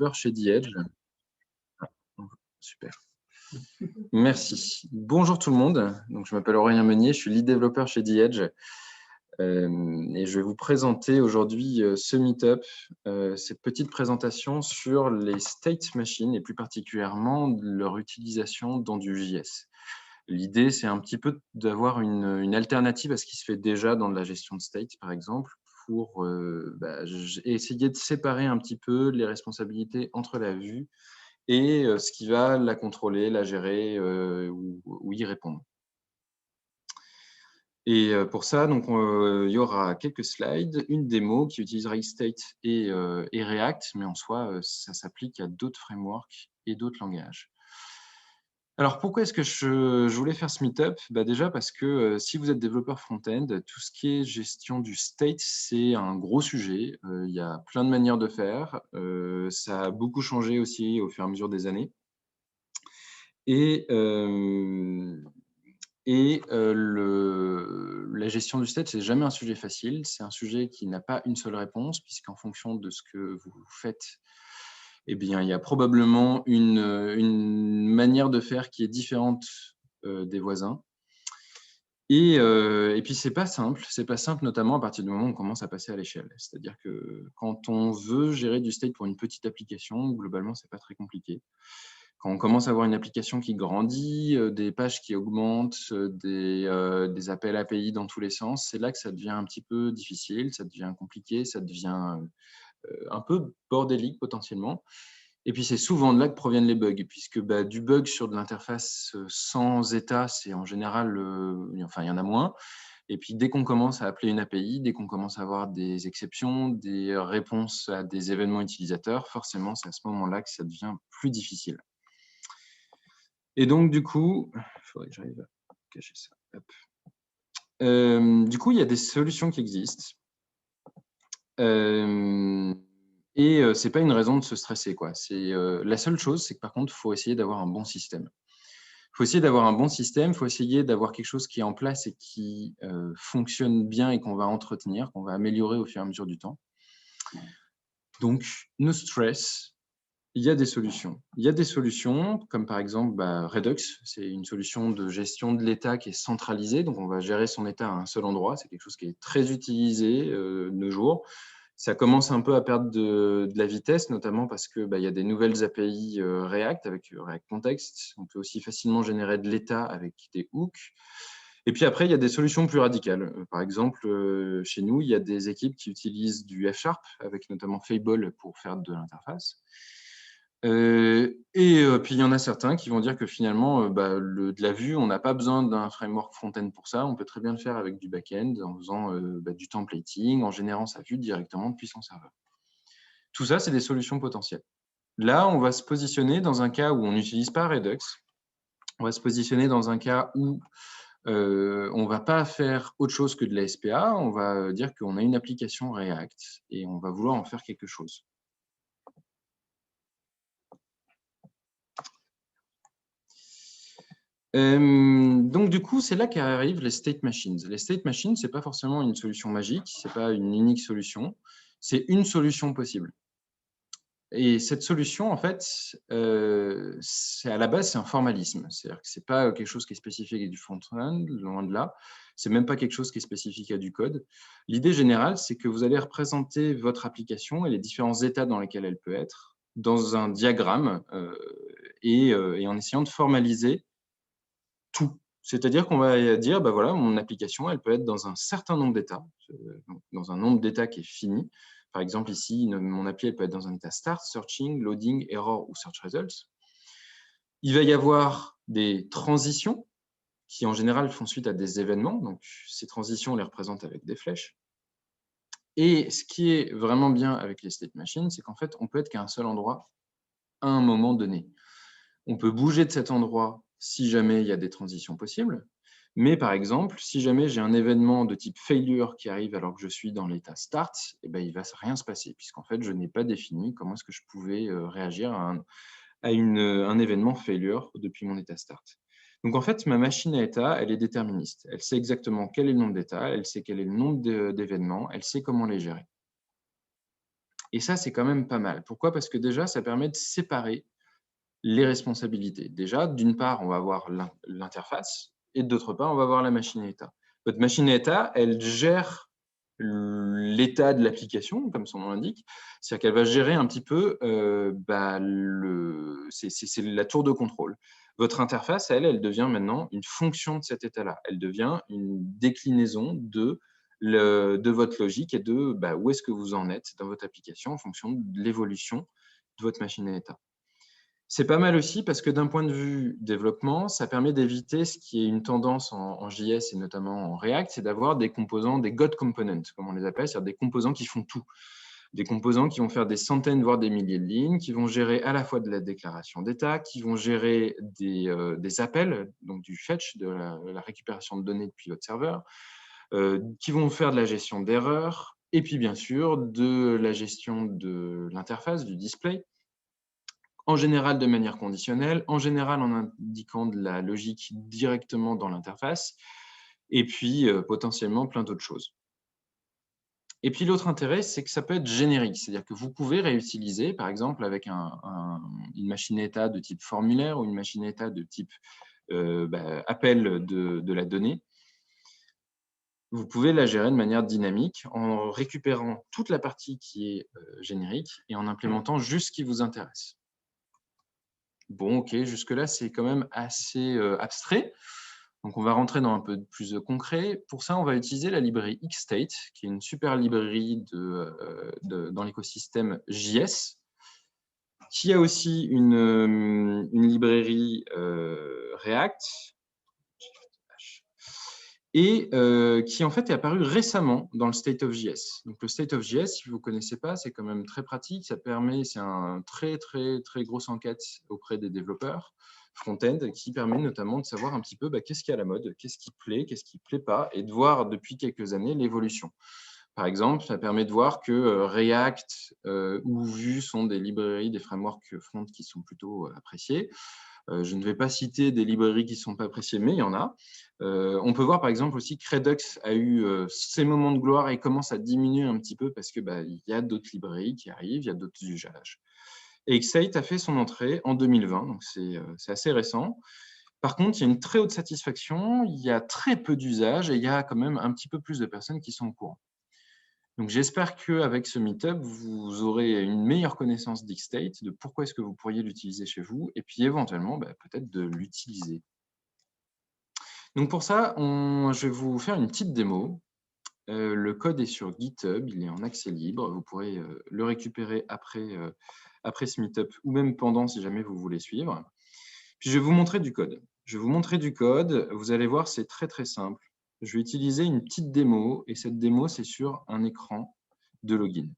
développeur chez The Edge. Ah, super. Merci. Bonjour tout le monde. Donc, je m'appelle Aurélien Meunier, je suis lead développeur chez The Edge. Et je vais vous présenter aujourd'hui ce meetup, cette petite présentation sur les state machines et plus particulièrement leur utilisation dans du JS. L'idée, c'est un petit peu d'avoir une alternative à ce qui se fait déjà dans de la gestion de state, par exemple, pour essayer de séparer un petit peu les responsabilités entre la vue et ce qui va la contrôler, la gérer ou y répondre. Et pour ça, donc, il y aura quelques slides, une démo qui utilisera eState et React, mais en soi, ça s'applique à d'autres frameworks et d'autres langages. Alors, pourquoi est-ce que je voulais faire ce meetup? Déjà parce que si vous êtes développeur front-end, tout ce qui est gestion du state, c'est un gros sujet. Il y a plein de manières de faire. Ça a beaucoup changé aussi au fur et à mesure des années. Et la gestion du state, c'est jamais un sujet facile. C'est un sujet qui n'a pas une seule réponse, puisqu'en fonction de ce que vous faites, eh bien, il y a probablement une manière de faire qui est différente des voisins. Et puis, c'est pas simple. C'est pas simple, notamment à partir du moment où on commence à passer à l'échelle. C'est-à-dire que quand on veut gérer du state pour une petite application, globalement, c'est pas très compliqué. Quand on commence à avoir une application qui grandit, des pages qui augmentent, des appels API dans tous les sens, c'est là que ça devient un petit peu difficile, ça devient compliqué, ça devient un peu bordélique potentiellement. Et puis, c'est souvent de là que proviennent les bugs, puisque du bug sur de l'interface sans état, c'est en général, enfin, il y en a moins. Et puis, dès qu'on commence à appeler une API, dès qu'on commence à avoir des exceptions, des réponses à des événements utilisateurs, forcément, c'est à ce moment-là que ça devient plus difficile. Et donc, du coup, il faudrait que j'arrive à cacher ça. Hop. Du coup, il y a des solutions qui existent. Et ce n'est pas une raison de se stresser, quoi. La seule chose, c'est que par contre, il faut essayer d'avoir un bon système. Il faut essayer d'avoir un bon système, il faut essayer d'avoir quelque chose qui est en place et qui fonctionne bien et qu'on va entretenir, qu'on va améliorer au fur et à mesure du temps. Donc, no stress. Il y a des solutions. Il y a des solutions comme par exemple Redux, c'est une solution de gestion de l'état qui est centralisée. Donc, on va gérer son état à un seul endroit. C'est quelque chose qui est très utilisé de nos jours. Ça commence un peu à perdre de la vitesse, notamment parce que il y a des nouvelles API React avec React Context. On peut aussi facilement générer de l'état avec des hooks. Et puis après, il y a des solutions plus radicales. Par exemple, chez nous, il y a des équipes qui utilisent du F# avec notamment Fable pour faire de l'interface. Puis il y en a certains qui vont dire que finalement, de la vue, on n'a pas besoin d'un framework front-end pour ça. On peut très bien le faire avec du back-end en faisant du templating, en générant sa vue directement depuis son serveur. Tout ça, c'est des solutions potentielles. Là, on va se positionner dans un cas où on n'utilise pas Redux. On va se positionner dans un cas où on ne va pas faire autre chose que de la SPA. On va dire qu'on a une application React et on va vouloir en faire quelque chose. Donc, du coup, c'est là qu'arrivent les state machines. Les state machines, ce n'est pas forcément une solution magique, ce n'est pas une unique solution, c'est une solution possible. Et cette solution, en fait, à la base, c'est un formalisme. C'est-à-dire que ce n'est pas quelque chose qui est spécifique à du front-end, loin de là. Ce n'est même pas quelque chose qui est spécifique à du code. L'idée générale, c'est que vous allez représenter votre application et les différents états dans lesquels elle peut être dans un diagramme et en essayant de formaliser tout. C'est-à-dire qu'on va dire, voilà, mon application, elle peut être dans un certain nombre d'états, dans un nombre d'états qui est fini. Par exemple, ici, mon appli, elle peut être dans un état start, searching, loading, error ou search results. Il va y avoir des transitions qui, en général, font suite à des événements. Donc, ces transitions, on les représente avec des flèches. Et ce qui est vraiment bien avec les state machines, c'est qu'en fait, on peut être qu'à un seul endroit à un moment donné. On peut bouger de cet endroit si jamais il y a des transitions possibles. Mais par exemple, si jamais j'ai un événement de type failure qui arrive alors que je suis dans l'état start, il ne va rien se passer, puisqu'en fait, je n'ai pas défini comment est-ce que je pouvais réagir à un événement failure depuis mon état start. Donc en fait, ma machine à état, elle est déterministe. Elle sait exactement quel est le nombre d'états, elle sait quel est le nombre d'événements, elle sait comment les gérer. Et ça, c'est quand même pas mal. Pourquoi? Parce que déjà, ça permet de séparer les responsabilités. Déjà, d'une part, on va avoir l'interface et d'autre part, on va avoir la machine à état. Votre machine à état, elle gère l'état de l'application, comme son nom l'indique. C'est-à-dire qu'elle va gérer un petit peu, c'est la tour de contrôle. Votre interface, elle devient maintenant une fonction de cet état-là. Elle devient une déclinaison de votre logique et de où est-ce que vous en êtes dans votre application en fonction de l'évolution de votre machine à état. C'est pas mal aussi parce que d'un point de vue développement, ça permet d'éviter ce qui est une tendance en JS et notamment en React, c'est d'avoir des composants, des God components, comme on les appelle, c'est-à-dire des composants qui font tout. Des composants qui vont faire des centaines, voire des milliers de lignes, qui vont gérer à la fois de la déclaration d'état, qui vont gérer des appels, donc du fetch, de la récupération de données depuis votre serveur, qui vont faire de la gestion d'erreurs, et puis bien sûr de la gestion de l'interface, du display, en général de manière conditionnelle, en général en indiquant de la logique directement dans l'interface, et puis potentiellement plein d'autres choses. Et puis l'autre intérêt, c'est que ça peut être générique, c'est-à-dire que vous pouvez réutiliser, par exemple, avec une machine état de type formulaire ou une machine état de type appel de la donnée, vous pouvez la gérer de manière dynamique en récupérant toute la partie qui est générique et en implémentant juste ce qui vous intéresse. Bon, ok, jusque-là, c'est quand même assez abstrait. Donc, on va rentrer dans un peu plus concret. Pour ça, on va utiliser la librairie Xstate, qui est une super librairie dans l'écosystème JS, qui a aussi une librairie React, et qui en fait est apparu récemment dans le State of JS. Donc le State of JS, si vous ne connaissez pas, c'est quand même très pratique. Ça permet, c'est un très grosse enquête auprès des développeurs front-end qui permet notamment de savoir un petit peu qu'est-ce qui est à la mode, qu'est-ce qui plaît, qu'est-ce qui ne plaît pas, et de voir depuis quelques années l'évolution. Par exemple, ça permet de voir que React ou Vue sont des librairies, des frameworks front qui sont plutôt appréciés. Je ne vais pas citer des librairies qui ne sont pas appréciées, mais il y en a. On peut voir par exemple aussi que Redux a eu ses moments de gloire et commence à diminuer un petit peu parce que il y a d'autres librairies qui arrivent, il y a d'autres usages. Et Xstate a fait son entrée en 2020, donc c'est assez récent. Par contre, il y a une très haute satisfaction, il y a très peu d'usages et il y a quand même un petit peu plus de personnes qui sont au courant. Donc, j'espère qu'avec ce meetup, vous aurez une meilleure connaissance d'Xstate, de pourquoi est-ce que vous pourriez l'utiliser chez vous, et puis éventuellement, peut-être de l'utiliser. Donc, pour ça, je vais vous faire une petite démo. Le code est sur GitHub, il est en accès libre. Vous pourrez le récupérer après ce meetup, ou même pendant, si jamais vous voulez suivre. Puis, je vais vous montrer du code. Je vais vous montrer du code. Vous allez voir, c'est très simple. Je vais utiliser une petite démo, et cette démo, c'est sur un écran de login.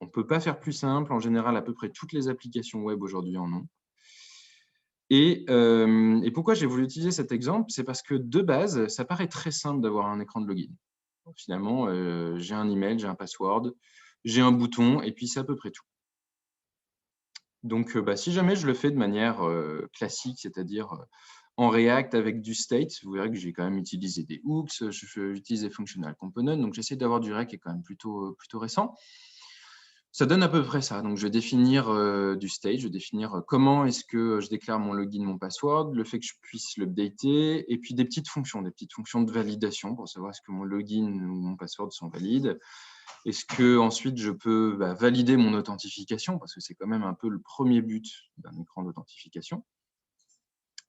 On ne peut pas faire plus simple. En général, à peu près toutes les applications web aujourd'hui en ont. Et pourquoi j'ai voulu utiliser cet exemple? C'est parce que de base, ça paraît très simple d'avoir un écran de login. Donc, finalement, j'ai un email, j'ai un password, j'ai un bouton, et puis c'est à peu près tout. Donc, si jamais je le fais de manière classique, c'est-à-dire en React avec du state, vous verrez que j'ai quand même utilisé des hooks, j'utilise des functional components, donc j'essaie d'avoir du React qui est quand même plutôt récent. Ça donne à peu près ça. Donc, je vais définir du state, je vais définir comment est-ce que je déclare mon login, mon password, le fait que je puisse l'updater, et puis des petites fonctions de validation pour savoir est-ce que mon login ou mon password sont valides. Est-ce que ensuite je peux valider mon authentification, parce que c'est quand même un peu le premier but d'un écran d'authentification.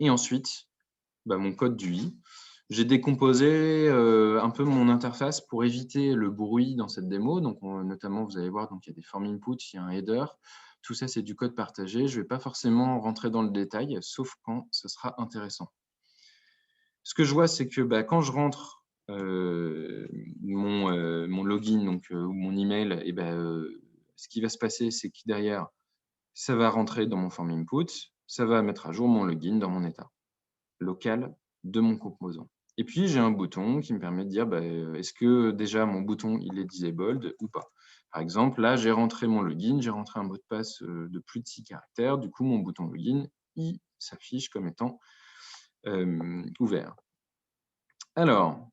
Et ensuite, mon code d'UI. J'ai décomposé un peu mon interface pour éviter le bruit dans cette démo. Donc, notamment, vous allez voir, donc, il y a des form inputs, il y a un header. Tout ça, c'est du code partagé. Je ne vais pas forcément rentrer dans le détail, sauf quand ce sera intéressant. Ce que je vois, c'est que quand je rentre mon login ou mon email, et ce qui va se passer, c'est que derrière, ça va rentrer dans mon form input, ça va mettre à jour mon login dans mon état local de mon composant. Et puis, j'ai un bouton qui me permet de dire est-ce que déjà mon bouton il est disabled ou pas. Par exemple, là, j'ai rentré mon login, j'ai rentré un mot de passe de plus de 6 caractères. Du coup, mon bouton login, il s'affiche comme étant ouvert. Alors,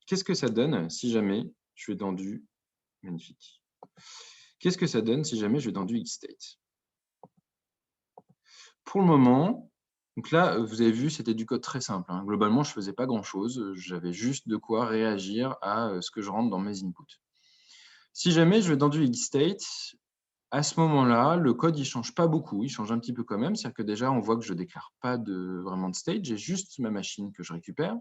qu'est-ce que ça donne si jamais je vais dans du magnifique? Qu'est-ce que ça donne si jamais je vais dans du Xstate? Pour le moment, donc là, vous avez vu, c'était du code très simple, hein. Globalement, je ne faisais pas grand-chose. J'avais juste de quoi réagir à ce que je rentre dans mes inputs. Si jamais je vais dans du Xstate, à ce moment-là, le code il change pas beaucoup, il change un petit peu quand même. C'est-à-dire que déjà, on voit que je déclare pas vraiment de state, j'ai juste ma machine que je récupère.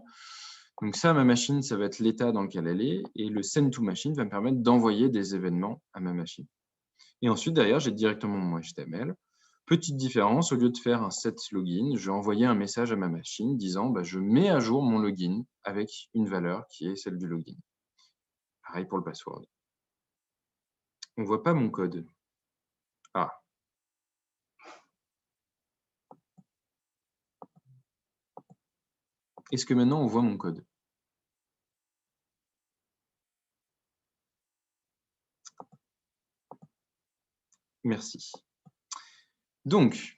Donc ça, ma machine, ça va être l'état dans lequel elle est, et le send to machine va me permettre d'envoyer des événements à ma machine. Et ensuite, derrière, j'ai directement mon HTML. Petite différence, au lieu de faire un set login, je vais envoyer un message à ma machine disant je mets à jour mon login avec une valeur qui est celle du login. Pareil pour le password. On ne voit pas mon code. Ah. Est-ce que maintenant on voit mon code? Merci. Donc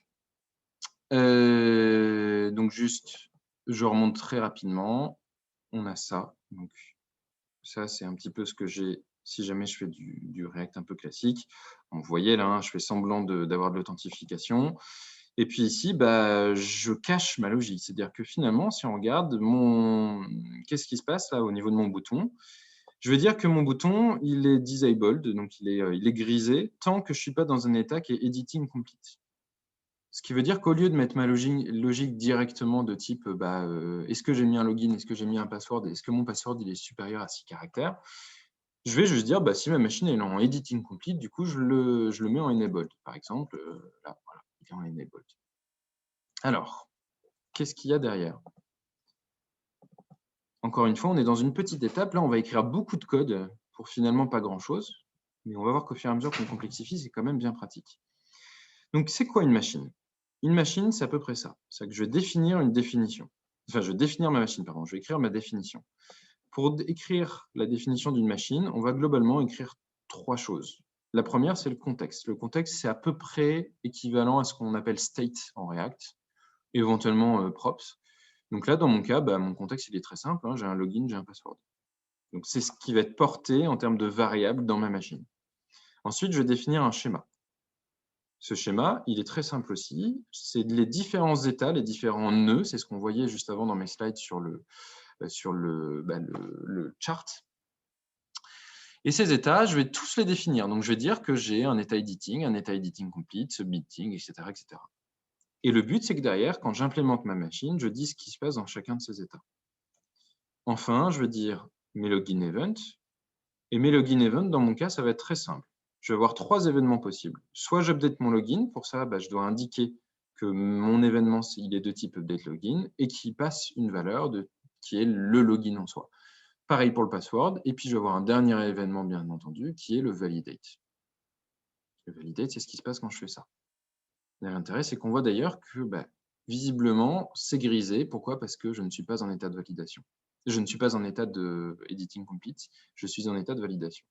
juste, je remonte très rapidement. On a ça. Donc, ça, c'est un petit peu ce que j'ai si jamais je fais du React un peu classique. Vous voyez là, hein, je fais semblant d'avoir de l'authentification. Et puis ici, je cache ma logique. C'est-à-dire que finalement, si on regarde qu'est-ce qui se passe là au niveau de mon bouton? Je veux dire que mon bouton, il est disabled, donc il est grisé, tant que je ne suis pas dans un état qui est editing complete. Ce qui veut dire qu'au lieu de mettre ma logique directement de type est-ce que j'ai mis un login, est-ce que j'ai mis un password, est-ce que mon password il est supérieur à 6 caractères, je vais juste dire si ma machine est en editing complete, du coup je le mets en enabled. Par exemple, là, voilà, il est en enabled. Alors, qu'est-ce qu'il y a derrière? Encore une fois, on est dans une petite étape. Là, on va écrire beaucoup de code pour finalement pas grand-chose. Mais on va voir qu'au fur et à mesure qu'on complexifie, c'est quand même bien pratique. Donc, c'est quoi une machine? Une machine, c'est à peu près ça. C'est que je vais définir une définition. Enfin, je vais définir ma machine, pardon. Je vais écrire ma définition. Pour écrire la définition d'une machine, on va globalement écrire 3 choses. La première, c'est le contexte. Le contexte, c'est à peu près équivalent à ce qu'on appelle state en React, éventuellement props. Donc là, dans mon cas, mon contexte, il est très simple, hein. J'ai un login, j'ai un password. Donc c'est ce qui va être porté en termes de variables dans ma machine. Ensuite, je vais définir un schéma. Ce schéma, il est très simple aussi. C'est les différents états, les différents nœuds. C'est ce qu'on voyait juste avant dans mes slides sur le chart. Et ces états, je vais tous les définir. Donc, je vais dire que j'ai un état editing complete, submitting, etc., etc. Et le but, c'est que derrière, quand j'implémente ma machine, je dis ce qui se passe dans chacun de ces états. Enfin, je vais dire mes login events. Et mes login events, dans mon cas, ça va être très simple. Je vais avoir 3 événements possibles. Soit j'update mon login. Pour ça, je dois indiquer que mon événement, il est de type update login et qu'il passe une valeur qui est le login en soi. Pareil pour le password. Et puis, je vais avoir un dernier événement, bien entendu, qui est le validate. Le validate, c'est ce qui se passe quand je fais ça. L'intérêt, c'est qu'on voit d'ailleurs que, visiblement, c'est grisé. Pourquoi? Parce que je ne suis pas en état de validation. Je ne suis pas en état de editing complete. Je suis en état de validation.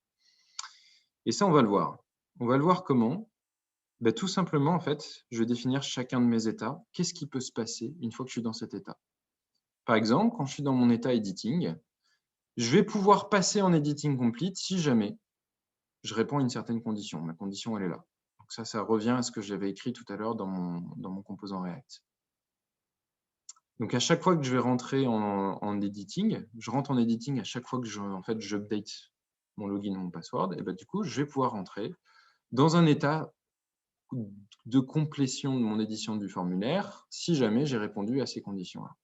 Et ça, on va le voir. On va le voir comment? Tout simplement, en fait, je vais définir chacun de mes états. Qu'est-ce qui peut se passer une fois que je suis dans cet état? Par exemple, quand je suis dans mon état editing, je vais pouvoir passer en editing complete si jamais je réponds à une certaine condition. Ma condition, elle est là. Donc ça revient à ce que j'avais écrit tout à l'heure dans mon composant React. Donc à chaque fois que je vais rentrer en editing, je rentre en editing à chaque fois que j'update mon login, mon password, et du coup, je vais pouvoir rentrer dans un état de complétion de mon édition du formulaire si jamais j'ai répondu à ces conditions-là.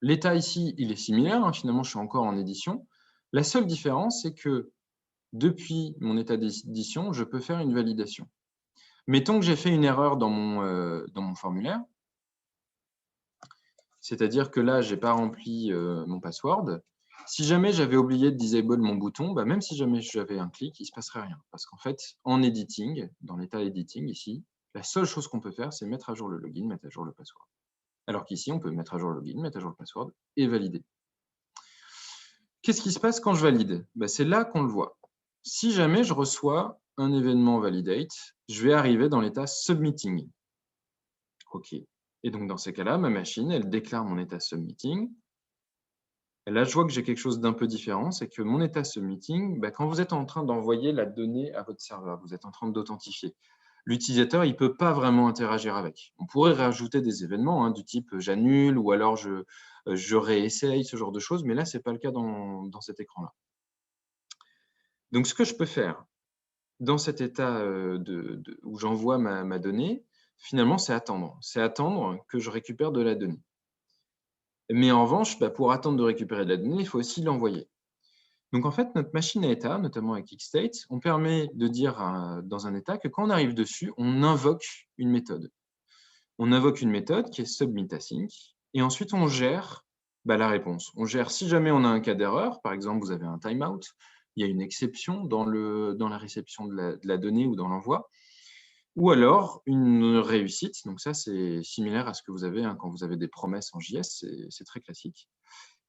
L'état ici, il est similaire, hein, finalement je suis encore en édition. La seule différence, c'est que depuis mon état d'édition, je peux faire une validation. Mettons que j'ai fait une erreur dans mon formulaire, c'est-à-dire que là, je n'ai pas rempli mon password. Si jamais j'avais oublié de disable mon bouton, même si jamais j'avais un clic, il ne se passerait rien. Parce qu'en fait, en editing, dans l'état editing ici, la seule chose qu'on peut faire, c'est mettre à jour le login, mettre à jour le password. Alors qu'ici, on peut mettre à jour le login, mettre à jour le password et valider. Qu'est-ce qui se passe quand je valide? C'est là qu'on le voit. Si jamais je reçois un événement validate, je vais arriver dans l'état submitting. OK. Et donc, dans ces cas-là, ma machine, elle déclare mon état submitting. Et là, je vois que j'ai quelque chose d'un peu différent, c'est que mon état submitting, quand vous êtes en train d'envoyer la donnée à votre serveur, vous êtes en train d'authentifier. L'utilisateur, il ne peut pas vraiment interagir avec. On pourrait rajouter des événements du type j'annule ou alors je réessaye, ce genre de choses, mais là, ce n'est pas le cas dans cet écran-là. Donc, ce que je peux faire dans cet état où j'envoie ma donnée, finalement, c'est attendre. C'est attendre que je récupère de la donnée. Mais en revanche, pour attendre de récupérer de la donnée, il faut aussi l'envoyer. Donc, en fait, notre machine à état, notamment avec Xstate, on permet de dire dans un état que quand on arrive dessus, on invoque une méthode. On invoque une méthode qui est submitAsync, et ensuite on gère la réponse. On gère si jamais on a un cas d'erreur, par exemple, vous avez un timeout, il y a une exception dans la réception de la donnée ou dans l'envoi, ou alors une réussite. Donc ça, c'est similaire à ce que vous avez quand vous avez des promesses en JS, c'est très classique.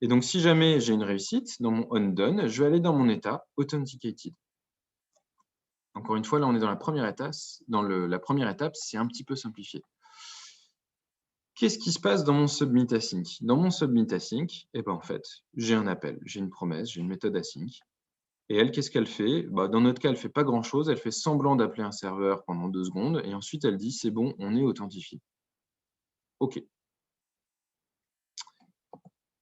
Et donc, si jamais j'ai une réussite, dans mon onDone, je vais aller dans mon état authenticated. Encore une fois, là, on est dans la première étape. La première étape, c'est un petit peu simplifié. Qu'est-ce qui se passe dans mon submitAsync? Dans mon submitAsync, en fait, j'ai un appel, j'ai une promesse, j'ai une méthode async. Et elle, qu'est-ce qu'elle fait? Dans notre cas, elle ne fait pas grand-chose. Elle fait semblant d'appeler un serveur pendant 2 secondes. Et ensuite, elle dit, c'est bon, on est authentifié. OK.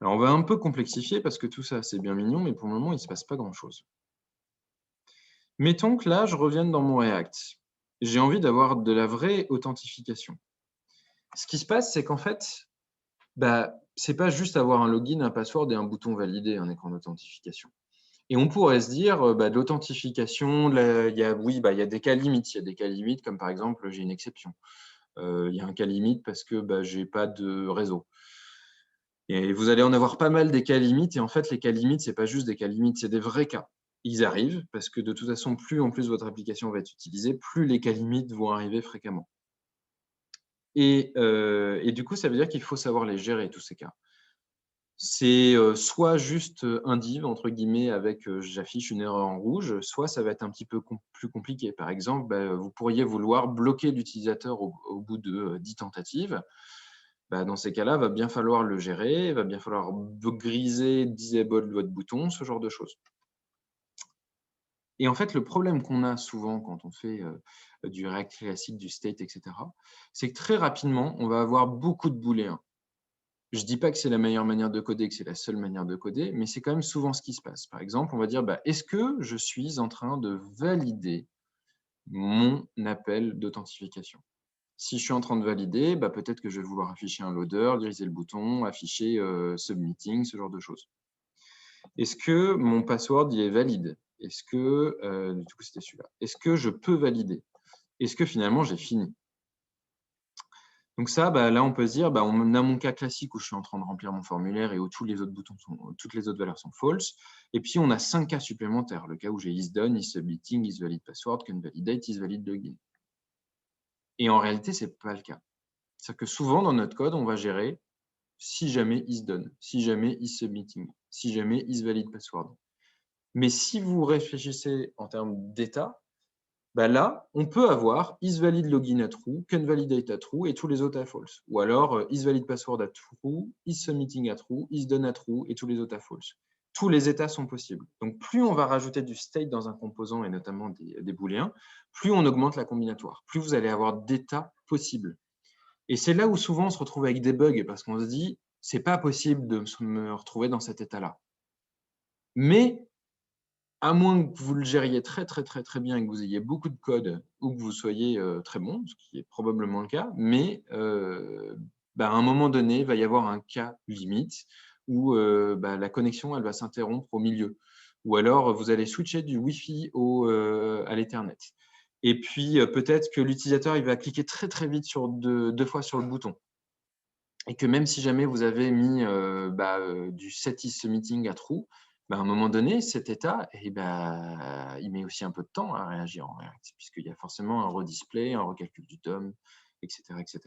Alors, on va un peu complexifier parce que tout ça, c'est bien mignon, mais pour le moment, il ne se passe pas grand-chose. Mettons que là, je revienne dans mon React. J'ai envie d'avoir de la vraie authentification. Ce qui se passe, c'est qu'en fait, ce n'est pas juste avoir un login, un password et un bouton validé, un écran d'authentification. Et on pourrait se dire, de l'authentification, il y a des cas limites. Il y a des cas limites, comme par exemple, j'ai une exception. Il y a un cas limite parce que je n'ai pas de réseau. Et vous allez en avoir pas mal des cas limites. Et en fait, les cas limites, ce n'est pas juste des cas limites, c'est des vrais cas. Ils arrivent parce que de toute façon, plus en plus votre application va être utilisée, plus les cas limites vont arriver fréquemment. Et du coup, ça veut dire qu'il faut savoir les gérer, tous ces cas. C'est soit juste un div, entre guillemets, avec j'affiche une erreur en rouge, soit ça va être un petit peu plus compliqué. Par exemple, vous pourriez vouloir bloquer l'utilisateur au bout de 10 tentatives. Dans ces cas-là, il va bien falloir le gérer, il va bien falloir griser, disable votre bouton, ce genre de choses. Et en fait, le problème qu'on a souvent quand on fait du React classique, du state, etc., c'est que très rapidement, on va avoir beaucoup de booléens. Je ne dis pas que c'est la meilleure manière de coder, que c'est la seule manière de coder, mais c'est quand même souvent ce qui se passe. Par exemple, on va dire, est-ce que je suis en train de valider mon appel d'authentification? Si je suis en train de valider, peut-être que je vais vouloir afficher un loader, griser le bouton, afficher submitting, ce genre de choses. Est-ce que mon password il est valide? Est-ce que, du coup, c'était celui-là. Est-ce que je peux valider? Est-ce que finalement, j'ai fini? Donc ça, là, on peut se dire, on a mon cas classique où je suis en train de remplir mon formulaire et où tous les autres boutons toutes les autres valeurs sont false. Et puis, on a 5 cas supplémentaires. Le cas où j'ai isDone, isSubmitting, isValidPassword, canValidate, isValidLogin. Et en réalité, ce n'est pas le cas. C'est-à-dire que souvent, dans notre code, on va gérer si jamais isDone, si jamais isSubmitting, si jamais isValidPassword. Mais si vous réfléchissez en termes d'état, là, on peut avoir isValidLogin à true, canValidate à true et tous les autres à false. Ou alors isValidPassword à true, isSubmitting à true, isDone à true et tous les autres à false. Tous les états sont possibles. Donc, plus on va rajouter du state dans un composant et notamment des booléens, plus on augmente la combinatoire, plus vous allez avoir d'états possibles. Et c'est là où souvent on se retrouve avec des bugs parce qu'on se dit, c'est pas possible de me retrouver dans cet état-là. Mais à moins que vous le gériez très bien et que vous ayez beaucoup de code ou que vous soyez très bon, ce qui est probablement le cas, mais à un moment donné, il va y avoir un cas limite où la connexion elle va s'interrompre au milieu. Ou alors, vous allez switcher du Wi-Fi à l'Ethernet. Et puis, peut-être que l'utilisateur il va cliquer très vite sur deux fois sur le bouton. Et que même si jamais vous avez mis du set isSubmitting à true, à un moment donné, cet état, il met aussi un peu de temps à réagir en React, puisqu'il y a forcément un redisplay, un recalcul du DOM, etc., etc.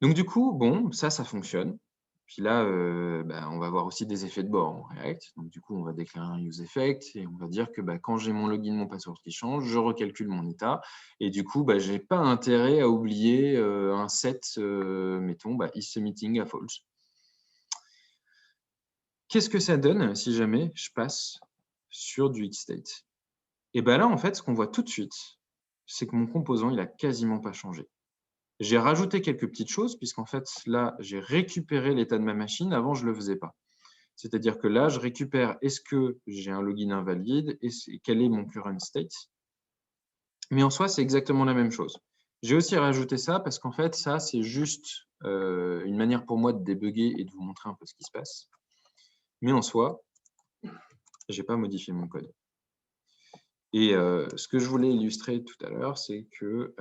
Donc du coup, bon, ça fonctionne. Puis là, on va avoir aussi des effets de bord en React. Donc du coup, on va déclarer un useEffect et on va dire que quand j'ai mon login, mon password qui change, je recalcule mon état. Et du coup, je n'ai pas intérêt à oublier un set, mettons, isSubmitting à false. Qu'est-ce que ça donne si jamais je passe sur du Xstate? Et bien là, en fait, ce qu'on voit tout de suite, c'est que mon composant, il a quasiment pas changé. J'ai rajouté quelques petites choses, puisqu'en fait, là, j'ai récupéré l'état de ma machine. Avant, je ne le faisais pas. C'est-à-dire que là, je récupère est-ce que j'ai un login invalide et quel est mon current state. Mais en soi, c'est exactement la même chose. J'ai aussi rajouté ça parce qu'en fait, ça, c'est juste une manière pour moi de débugger et de vous montrer un peu ce qui se passe. Mais en soi, je n'ai pas modifié mon code. Et ce que je voulais illustrer tout à l'heure, c'est que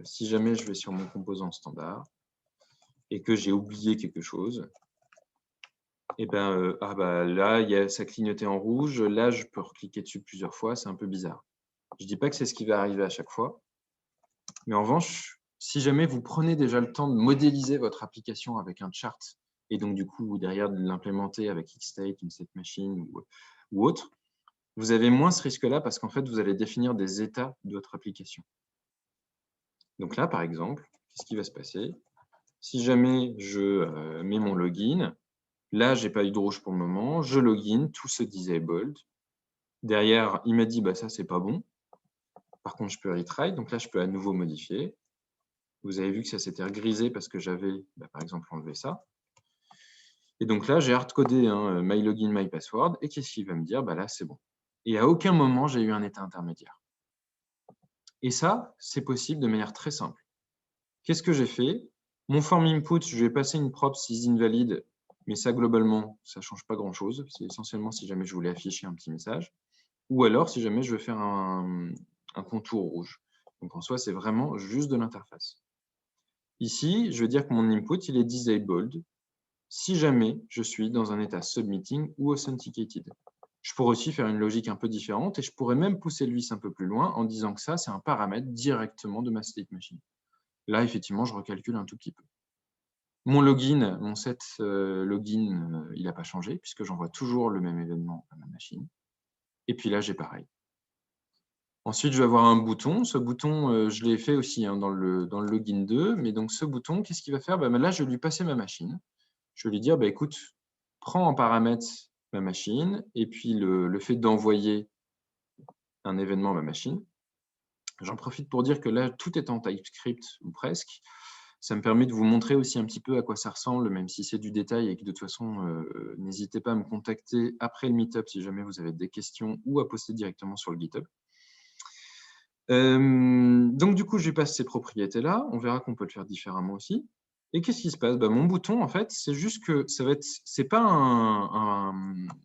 si jamais je vais sur mon composant standard et que j'ai oublié quelque chose, et ben, là, ça clignotait en rouge. Là, je peux recliquer dessus plusieurs fois. C'est un peu bizarre. Je ne dis pas que c'est ce qui va arriver à chaque fois. Mais en revanche, si jamais vous prenez déjà le temps de modéliser votre application avec un chart, et donc du coup, derrière, de l'implémenter avec Xstate, une state machine ou autre, vous avez moins ce risque-là parce qu'en fait, vous allez définir des états de votre application. Donc là, par exemple, qu'est-ce qui va se passer? Si jamais je mets mon login, là, je n'ai pas eu de rouge pour le moment, je login, tout se disabled. Derrière, il m'a dit, bah, ça, c'est pas bon. Par contre, je peux retry, donc là, je peux à nouveau modifier. Vous avez vu que ça s'était regrisé parce que j'avais, par exemple, enlevé ça. Et donc là, j'ai hardcodé my login, my password. Et qu'est-ce qu'il va me dire? Là, c'est bon. Et à aucun moment, j'ai eu un état intermédiaire. Et ça, c'est possible de manière très simple. Qu'est-ce que j'ai fait? Mon form input, je vais passer une prop si invalide, mais ça, globalement, ça ne change pas grand-chose. C'est essentiellement si jamais je voulais afficher un petit message. Ou alors, si jamais je veux faire un contour rouge. Donc, en soi, c'est vraiment juste de l'interface. Ici, je veux dire que mon input, il est disabled si jamais je suis dans un état submitting ou authenticated. Je pourrais aussi faire une logique un peu différente et je pourrais même pousser le vice un peu plus loin en disant que ça, c'est un paramètre directement de ma state machine. Là, effectivement, je recalcule un tout petit peu. Mon login, mon set login, il n'a pas changé puisque j'envoie toujours le même événement à ma machine. Et puis là, j'ai pareil. Ensuite, je vais avoir un bouton. Ce bouton, je l'ai fait aussi dans le login 2. Mais donc, ce bouton, qu'est-ce qu'il va faire? Là, je vais lui passer ma machine. Je vais lui dire, écoute, prends en paramètre ma machine et puis le fait d'envoyer un événement à ma machine. J'en profite pour dire que là, tout est en TypeScript ou presque. Ça me permet de vous montrer aussi un petit peu à quoi ça ressemble, même si c'est du détail et que de toute façon, n'hésitez pas à me contacter après le meetup si jamais vous avez des questions ou à poster directement sur le GitHub. Donc, du coup, je lui passe ces propriétés-là. On verra qu'on peut le faire différemment aussi. Et qu'est-ce qui se passe? Mon bouton, en fait, c'est juste que c'est pas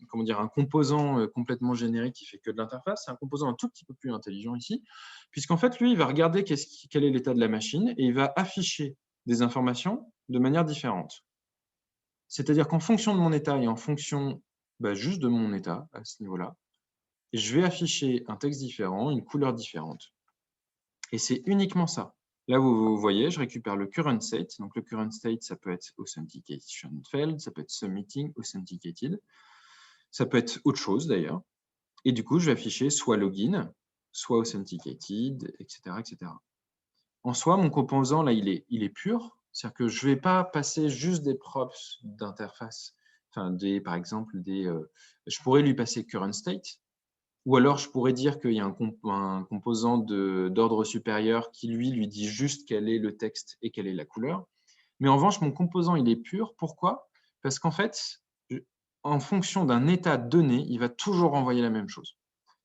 comment dire, un composant complètement générique qui fait que de l'interface. C'est un composant un tout petit peu plus intelligent ici, puisqu'en fait, lui, il va regarder quel est l'état de la machine et il va afficher des informations de manière différente. C'est-à-dire qu'en fonction de mon état et en fonction juste de mon état à ce niveau-là, je vais afficher un texte différent, une couleur différente. Et c'est uniquement ça. Là, vous voyez, je récupère le current state. Donc, le current state, ça peut être authentication failed, ça peut être submitting, authenticated. Ça peut être autre chose d'ailleurs. Et du coup, je vais afficher soit login, soit authenticated, etc., etc. En soi, mon composant, là, il est pur. C'est-à-dire que je ne vais pas passer juste des props d'interface. Enfin, par exemple, je pourrais lui passer current state. Ou alors, je pourrais dire qu'il y a un composant d'ordre supérieur qui, lui dit juste quel est le texte et quelle est la couleur. Mais en revanche, mon composant, il est pur. Pourquoi? Parce qu'en fait, en fonction d'un état donné, il va toujours renvoyer la même chose.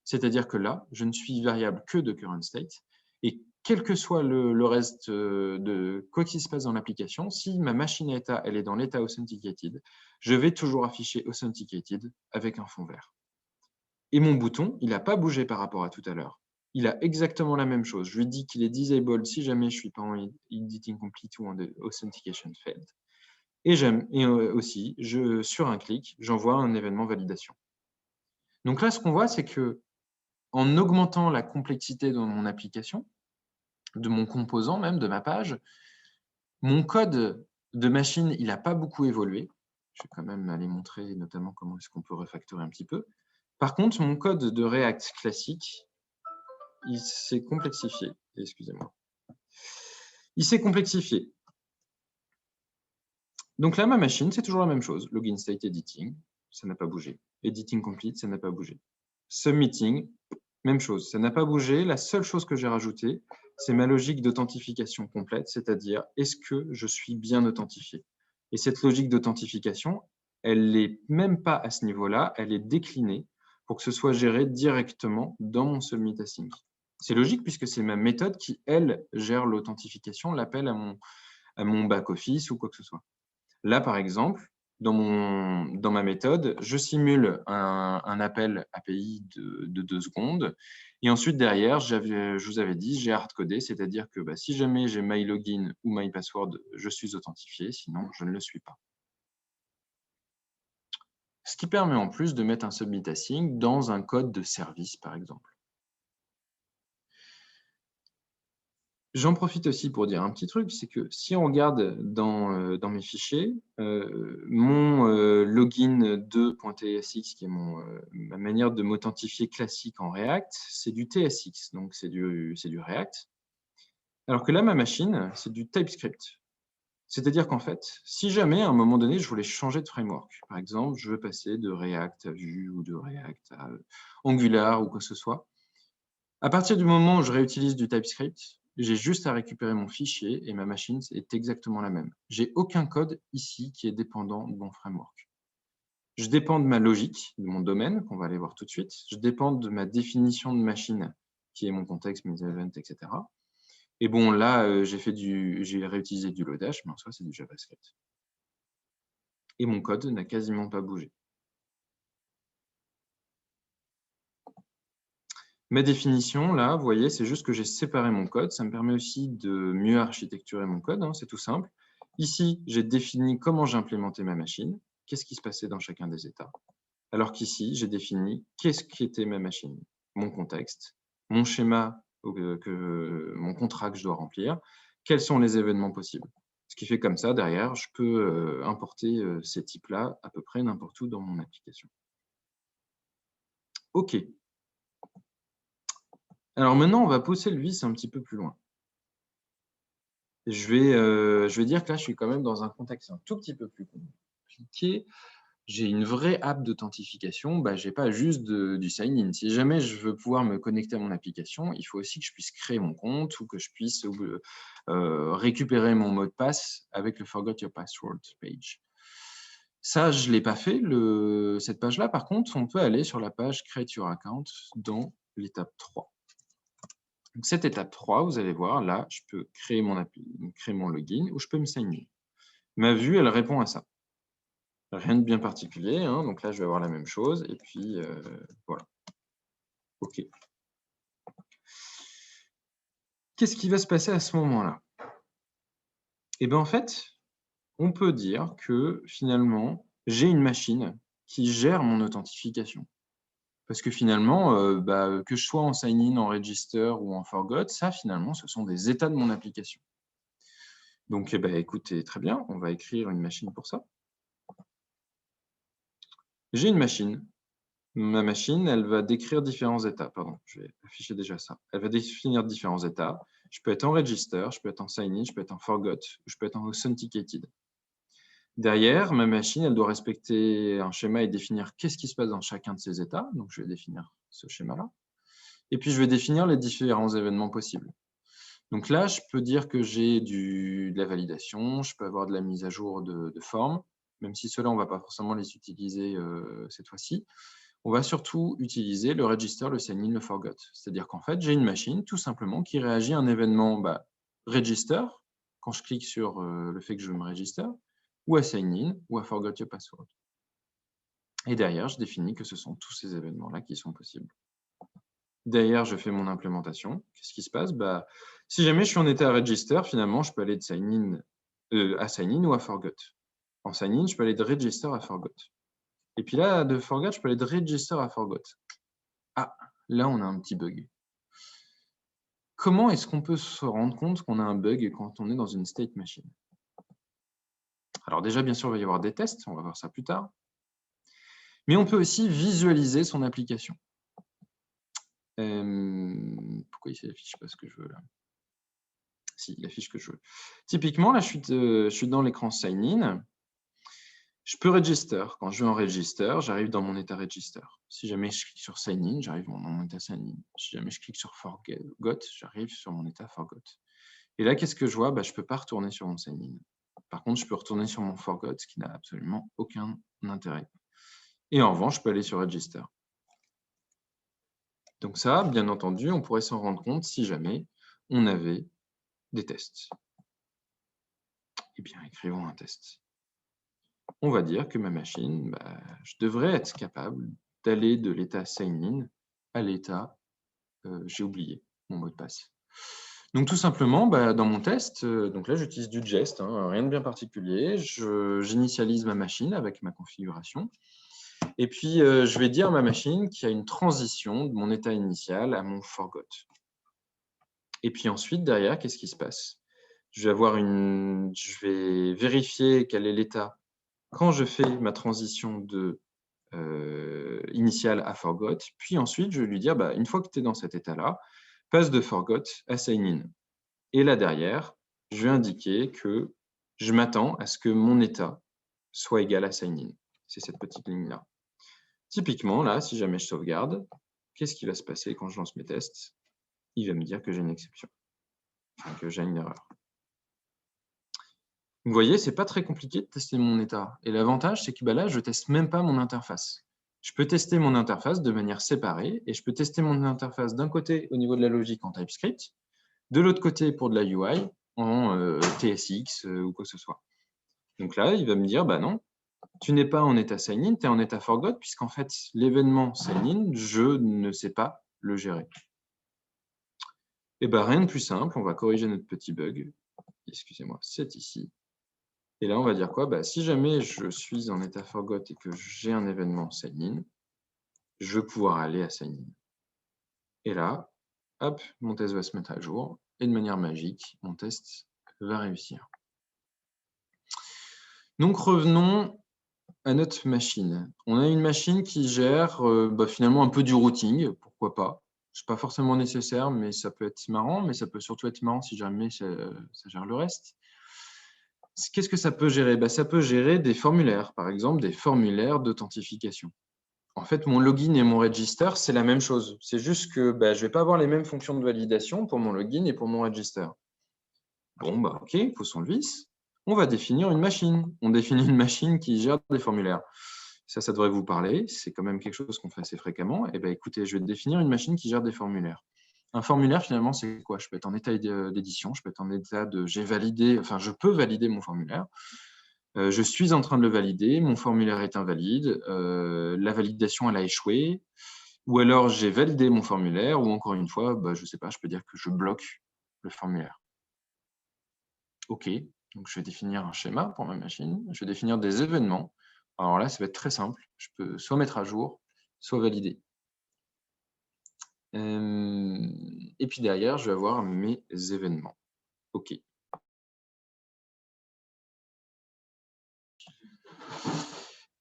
C'est-à-dire que là, je ne suis variable que de current state. Et quel que soit le reste de quoi qu'il se passe dans l'application, si ma machine à état elle est dans l'état authenticated, je vais toujours afficher authenticated avec un fond vert. Et mon bouton, il n'a pas bougé par rapport à tout à l'heure. Il a exactement la même chose. Je lui dis qu'il est disabled si jamais je ne suis pas en editing complete ou en authentication failed. Et aussi, sur un clic, j'envoie un événement validation. Donc là, ce qu'on voit, c'est que en augmentant la complexité de mon application, de mon composant même, de ma page, mon code de machine, il n'a pas beaucoup évolué. Je vais quand même aller montrer notamment comment est-ce qu'on peut refactorer un petit peu. Par contre, mon code de React classique, il s'est complexifié. Excusez-moi. Il s'est complexifié. Donc là, ma machine, c'est toujours la même chose. Login state editing. ça n'a pas bougé. Editing complete, ça n'a pas bougé. Submitting, même chose, ça n'a pas bougé. La seule chose que j'ai rajoutée, c'est ma logique d'authentification complète, c'est-à-dire est-ce que je suis bien authentifié? Et cette logique d'authentification, elle n'est même pas à ce niveau-là, elle est déclinée pour que ce soit géré directement dans mon Submit Async. C'est logique puisque c'est ma méthode qui, elle, gère l'authentification, l'appel à mon back-office ou quoi que ce soit. Là, par exemple, dans ma méthode, je simule un appel API de 2 secondes. Et ensuite, derrière, je vous avais dit, j'ai hardcodé, c'est-à-dire que si jamais j'ai my login ou my password, je suis authentifié, sinon je ne le suis pas. Ce qui permet en plus de mettre un submit async dans un code de service, par exemple. J'en profite aussi pour dire un petit truc, c'est que si on regarde dans mes fichiers, mon login2.tsx, qui est ma manière de m'authentifier classique en React, c'est du TSX, donc c'est du React. Alors que là, ma machine, c'est du TypeScript. C'est-à-dire qu'en fait, si jamais à un moment donné, je voulais changer de framework, par exemple, je veux passer de React à Vue ou de React à Angular ou quoi que ce soit, à partir du moment où je réutilise du TypeScript, j'ai juste à récupérer mon fichier et ma machine est exactement la même. J'ai aucun code ici qui est dépendant de mon framework. Je dépends de ma logique, de mon domaine, qu'on va aller voir tout de suite. Je dépends de ma définition de machine, qui est mon contexte, mes events, etc. Et bon, là, j'ai réutilisé du Lodash, mais en soi, c'est du JavaScript. Et mon code n'a quasiment pas bougé. Ma définition, là, vous voyez, c'est juste que j'ai séparé mon code. Ça me permet aussi de mieux architecturer mon code, hein, c'est tout simple. Ici, j'ai défini comment j'implémentais ma machine, qu'est-ce qui se passait dans chacun des états. Alors qu'ici, j'ai défini qu'est-ce qui était ma machine, mon contexte, mon schéma, mon contrat que je dois remplir, quels sont les événements possibles. Ce qui fait comme ça, derrière, je peux importer ces types-là à peu près n'importe où dans mon application. OK. Alors maintenant, on va pousser le vice un petit peu plus loin. Je vais dire que là, je suis quand même dans un contexte un tout petit peu plus compliqué. J'ai une vraie app d'authentification, je n'ai pas juste du sign-in. Si jamais je veux pouvoir me connecter à mon application, il faut aussi que je puisse créer mon compte ou que je puisse récupérer mon mot de passe avec le Forgot Your Password page. Ça, je ne l'ai pas fait. Cette page-là, par contre, on peut aller sur la page Create Your Account dans l'étape 3. Donc, cette étape 3, vous allez voir, là, je peux créer mon login ou je peux me sign in. Ma vue, elle répond à ça. Rien de bien particulier, hein, donc là, je vais avoir la même chose, et puis voilà. OK. Qu'est-ce qui va se passer à ce moment-là? Eh bien, en fait, on peut dire que finalement, j'ai une machine qui gère mon authentification. Parce que finalement, que je sois en sign-in, en register ou en forgot, ça, finalement, ce sont des états de mon application. Donc, écoutez, très bien, on va écrire une machine pour ça. J'ai une machine. Ma machine, elle va décrire différents états. Pardon, je vais afficher déjà ça. Elle va définir différents états. Je peux être en register, je peux être en sign-in, je peux être en forgot, je peux être en authenticated. Derrière, ma machine, elle doit respecter un schéma et définir qu'est-ce qui se passe dans chacun de ces états. Donc, je vais définir ce schéma-là. Et puis, je vais définir les différents événements possibles. Donc là, je peux dire que j'ai de la validation, je peux avoir de la mise à jour de formes, même si ceux-là, on ne va pas forcément les utiliser cette fois-ci. On va surtout utiliser le register, le sign-in, le forgot. C'est-à-dire qu'en fait, j'ai une machine tout simplement qui réagit à un événement register, quand je clique sur le fait que je veux me register, ou à sign-in, ou à forgot your password. Et derrière, je définis que ce sont tous ces événements-là qui sont possibles. Derrière, je fais mon implémentation. Qu'est-ce qui se passe? Si jamais je suis en état register, finalement, je peux aller de sign-in à sign-in ou à forgot. En sign-in, je peux aller de register à forgot. Et puis là, de forgot, je peux aller de register à forgot. Ah, là, on a un petit bug. Comment est-ce qu'on peut se rendre compte qu'on a un bug quand on est dans une state machine? Alors déjà, bien sûr, il va y avoir des tests, on va voir ça plus tard. Mais on peut aussi visualiser son application. Pourquoi il ne s'affiche pas ce que je veux là? Si, il affiche ce que je veux. Typiquement, là, je suis dans l'écran sign-in. Je peux register. Quand je vais en register, j'arrive dans mon état register. Si jamais je clique sur sign in, j'arrive dans mon état sign in. Si jamais je clique sur forgot, j'arrive sur mon état forgot. Et là, qu'est-ce que je vois? Je ne peux pas retourner sur mon sign in. Par contre, je peux retourner sur mon forgot, ce qui n'a absolument aucun intérêt. Et en revanche, je peux aller sur register. Donc ça, bien entendu, on pourrait s'en rendre compte si jamais on avait des tests. Eh bien, écrivons un test. On va dire que ma machine, je devrais être capable d'aller de l'état sign-in à l'état j'ai oublié mon mot de passe. Donc tout simplement, dans mon test, donc là j'utilise du jest, rien de bien particulier. J'initialise ma machine avec ma configuration. Et puis je vais dire à ma machine qu'il y a une transition de mon état initial à mon forgot. Et puis ensuite, derrière, qu'est-ce qui se passe? Je vais vérifier quel est l'état quand je fais ma transition de initial à forgot, puis ensuite je vais lui dire, une fois que tu es dans cet état-là, passe de forgot à sign-in. Et là derrière, je vais indiquer que je m'attends à ce que mon état soit égal à sign-in. C'est cette petite ligne-là. Typiquement, là, si jamais je sauvegarde, qu'est-ce qui va se passer quand je lance mes tests? Il va me dire que j'ai une exception, enfin, que j'ai une erreur. Vous voyez, c'est pas très compliqué de tester mon état. Et l'avantage, c'est que là, je ne teste même pas mon interface. Je peux tester mon interface de manière séparée et je peux tester mon interface d'un côté au niveau de la logique en TypeScript, de l'autre côté pour de la UI en TSX ou quoi que ce soit. Donc là, il va me dire, non, tu n'es pas en état sign-in, tu es en état forgot, puisqu'en fait, l'événement sign-in, je ne sais pas le gérer. Et rien de plus simple, on va corriger notre petit bug. Excusez-moi, c'est ici. Et là, on va dire quoi? Si jamais je suis en état forgot et que j'ai un événement sign-in, je vais pouvoir aller à sign-in. Et là, hop, mon test va se mettre à jour. Et de manière magique, mon test va réussir. Donc, revenons à notre machine. On a une machine qui gère finalement un peu du routing, pourquoi pas. Ce n'est pas forcément nécessaire, mais ça peut être marrant, mais ça peut surtout être marrant si jamais ça gère le reste. Qu'est-ce que ça peut gérer? Ça peut gérer des formulaires, par exemple des formulaires d'authentification. En fait, mon login et mon register, c'est la même chose. C'est juste que je ne vais pas avoir les mêmes fonctions de validation pour mon login et pour mon register. Bon, OK, poussons le vis. On va définir une machine. On définit une machine qui gère des formulaires. Ça devrait vous parler. C'est quand même quelque chose qu'on fait assez fréquemment. Écoutez, je vais définir une machine qui gère des formulaires. Un formulaire, finalement, c'est quoi? Je peux être en état d'édition, je peux être en état de j'ai validé, enfin, je peux valider mon formulaire. Je suis en train de le valider, mon formulaire est invalide, la validation, elle a échoué, ou alors j'ai validé mon formulaire, ou encore une fois, je ne sais pas, je peux dire que je bloque le formulaire. OK, donc je vais définir un schéma pour ma machine, je vais définir des événements. Alors là, ça va être très simple, je peux soit mettre à jour, soit valider. Et puis derrière, je vais avoir mes événements. OK.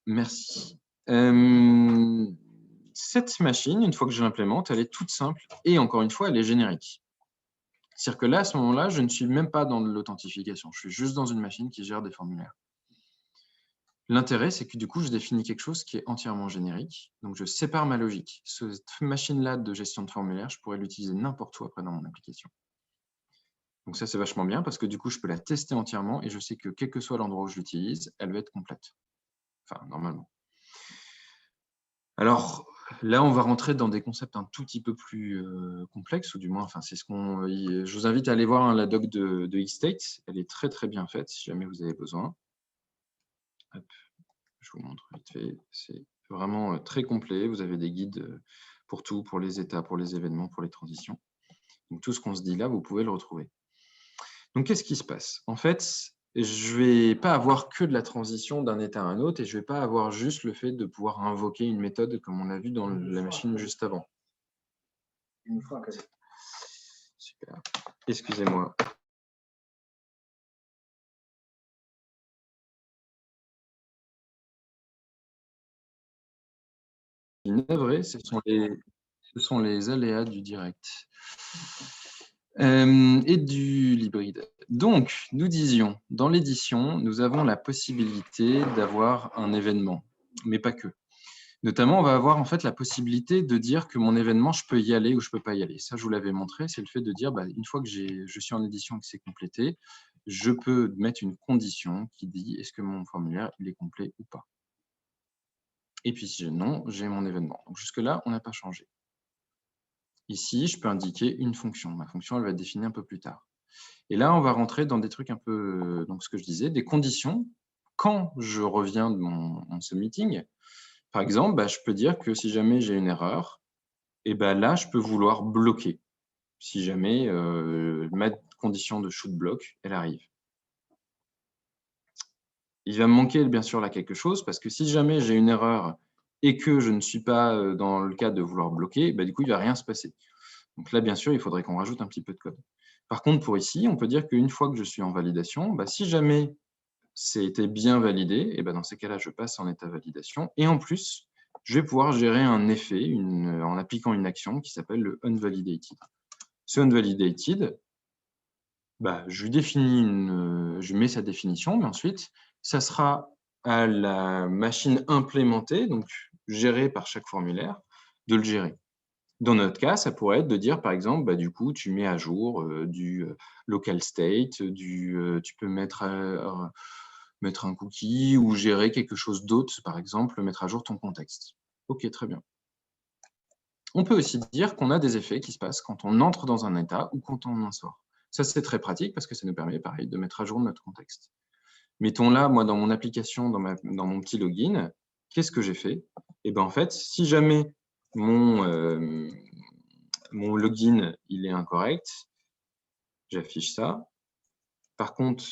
Merci. Cette machine, une fois que je l'implémente, elle est toute simple et encore une fois, elle est générique. C'est-à-dire que là, à ce moment-là, je ne suis même pas dans l'authentification. Je suis juste dans une machine qui gère des formulaires. L'intérêt, c'est que du coup, je définis quelque chose qui est entièrement générique. Donc, je sépare ma logique. Cette machine-là de gestion de formulaire, je pourrais l'utiliser n'importe où après dans mon application. Donc ça, c'est vachement bien parce que du coup, je peux la tester entièrement et je sais que quel que soit l'endroit où je l'utilise, elle va être complète. Enfin, normalement. Alors, là, on va rentrer dans des concepts un tout petit peu plus complexes, ou du moins, c'est ce qu'on. Je vous invite à aller voir la doc de Xstate. Elle est très, très bien faite, si jamais vous avez besoin. Hop, je vous montre vite fait. C'est vraiment très complet. Vous avez des guides pour tout, pour les états, pour les événements, pour les transitions. Donc, tout ce qu'on se dit là, vous pouvez le retrouver. Donc, qu'est-ce qui se passe? En fait, je ne vais pas avoir que de la transition d'un état à un autre et je ne vais pas avoir juste le fait de pouvoir invoquer une méthode comme on a vu dans la machine juste avant. Super. Excusez-moi. Navré, ce sont les aléas du direct. Et du l'hybride. Donc, nous disions, dans l'édition, nous avons la possibilité d'avoir un événement, mais pas que. Notamment, on va avoir en fait la possibilité de dire que mon événement, je peux y aller ou je peux pas y aller. Ça, je vous l'avais montré, c'est le fait de dire, une fois que je suis en édition et que c'est complété, je peux mettre une condition qui dit est-ce que mon formulaire il est complet ou pas. Et puis si non, j'ai mon événement. Donc jusque-là, on n'a pas changé. Ici, je peux indiquer une fonction. Ma fonction, elle va être définie un peu plus tard. Et là, on va rentrer dans des trucs un peu, donc ce que je disais, des conditions. Quand je reviens de mon submitting, par exemple, je peux dire que si jamais j'ai une erreur, et là, je peux vouloir bloquer. Si jamais ma condition de should block, elle arrive. Il va me manquer bien sûr là quelque chose, parce que si jamais j'ai une erreur et que je ne suis pas dans le cas de vouloir bloquer, du coup, il ne va rien se passer. Donc là, bien sûr, il faudrait qu'on rajoute un petit peu de code. Par contre, pour ici, on peut dire qu'une fois que je suis en validation, si jamais c'était bien validé, et dans ces cas-là, je passe en état validation. Et en plus, je vais pouvoir gérer un effet en appliquant une action qui s'appelle le unvalidated. Ce unvalidated, je mets sa définition, mais ensuite, ça sera à la machine implémentée, donc gérée par chaque formulaire, de le gérer. Dans notre cas, ça pourrait être de dire, par exemple, du coup, tu mets à jour du local state, tu peux mettre un cookie ou gérer quelque chose d'autre, par exemple, mettre à jour ton contexte. OK, très bien. On peut aussi dire qu'on a des effets qui se passent quand on entre dans un état ou quand on en sort. Ça, c'est très pratique parce que ça nous permet, pareil, de mettre à jour notre contexte. Mettons là, moi, dans mon application, dans mon petit login, qu'est-ce que j'ai fait? En fait, si jamais mon login il est incorrect, j'affiche ça. Par contre,